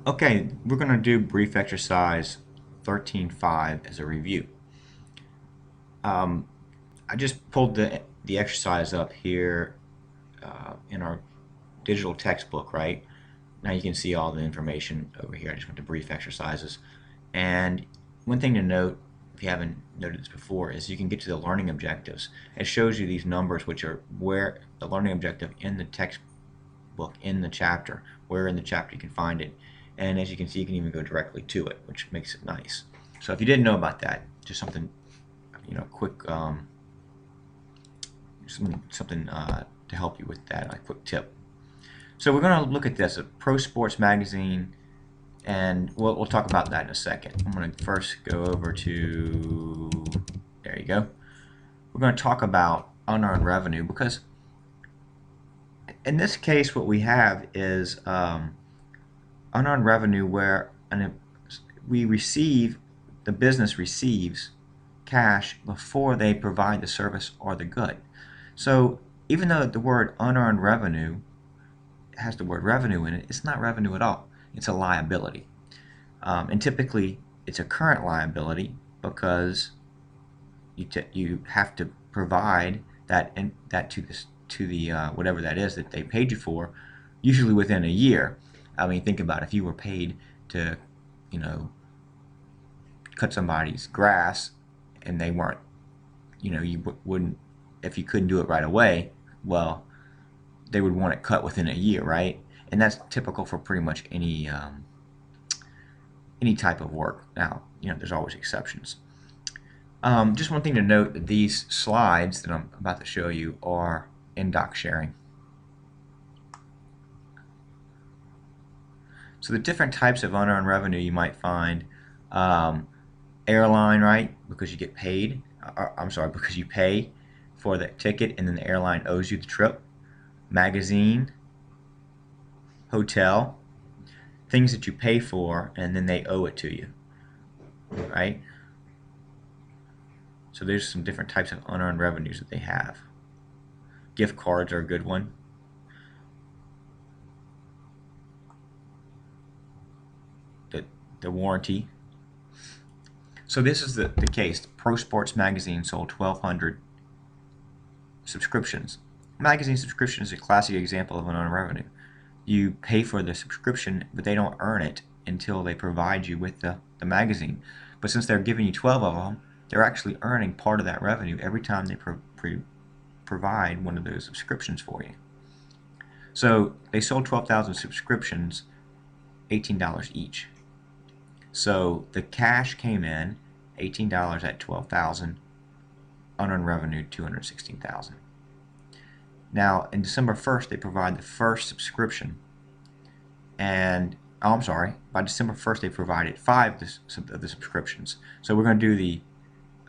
Okay, we're going to do brief exercise 13.5 as a review. I just pulled the exercise up here in our digital textbook, right? Now you can see all the information over here. I just went to brief exercises. And one thing to note, if you haven't noted this before, is you can get to the learning objectives. It shows you these numbers, which are where the learning objective in the textbook, in the chapter, where in the chapter you can find it. And as you can see, you can even go directly to it, which makes it nice. So if you didn't know about that, just something, quick, something to help you with that, a quick tip. So we're going to look at this, a pro sports magazine, and we'll talk about that in a second. I'm going to first go over to, there you go. We're going to talk about unearned revenue, because in this case what we have is unearned revenue where the business receives cash before they provide the service or the good. So even though the word unearned revenue has the word revenue in it, it's not revenue at all. It's a liability. And typically it's a current liability because you have to provide that to the whatever that is that they paid you for, usually within a year. I mean, think about it. If you were paid to, cut somebody's grass and they weren't, you wouldn't, if you couldn't do it right away, well, they would want it cut within a year, right? And that's typical for pretty much any type of work. Now, there's always exceptions. Just one thing to note, that these slides that I'm about to show you are in doc sharing. So the different types of unearned revenue you might find, airline, right? Because you get paid, I'm sorry, because you pay for the ticket and then the airline owes you the trip. Magazine, hotel, things that you pay for and then they owe it to you, right? So there's some different types of unearned revenues that they have. Gift cards are a good one. The warranty. So this is the case. Pro Sports Magazine sold 1,200 subscriptions. Magazine subscription is a classic example of unearned revenue. You pay for the subscription, but they don't earn it until they provide you with the magazine. But since they're giving you 12 of them, they're actually earning part of that revenue every time they provide one of those subscriptions for you. So they sold 12,000 subscriptions, $18 each. So the cash came in, $18 at 12,000, unearned revenue $216,000. Now in December 1st they provide the first subscription, and I'm sorry, by December 1st they provided 5 of the subscriptions. So we're going to do the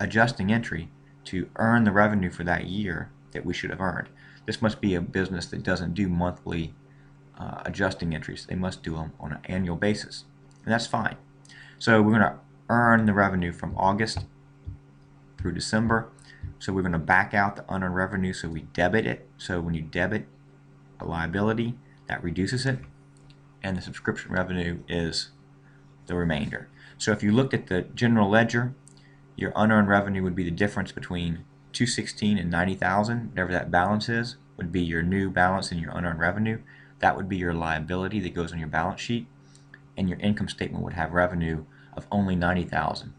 adjusting entry to earn the revenue for that year that we should have earned. This must be a business that doesn't do monthly adjusting entries. They must do them on an annual basis, and that's fine. So we're going to earn the revenue from August through December. So we're going to back out the unearned revenue, so we debit it. So when you debit a liability, that reduces it, and the subscription revenue is the remainder. So if you looked at the general ledger, your unearned revenue would be the difference between 216 and 90,000. Whatever that balance is would be your new balance in your unearned revenue. That would be your liability that goes on your balance sheet, and your income statement would have revenue of only 90,000.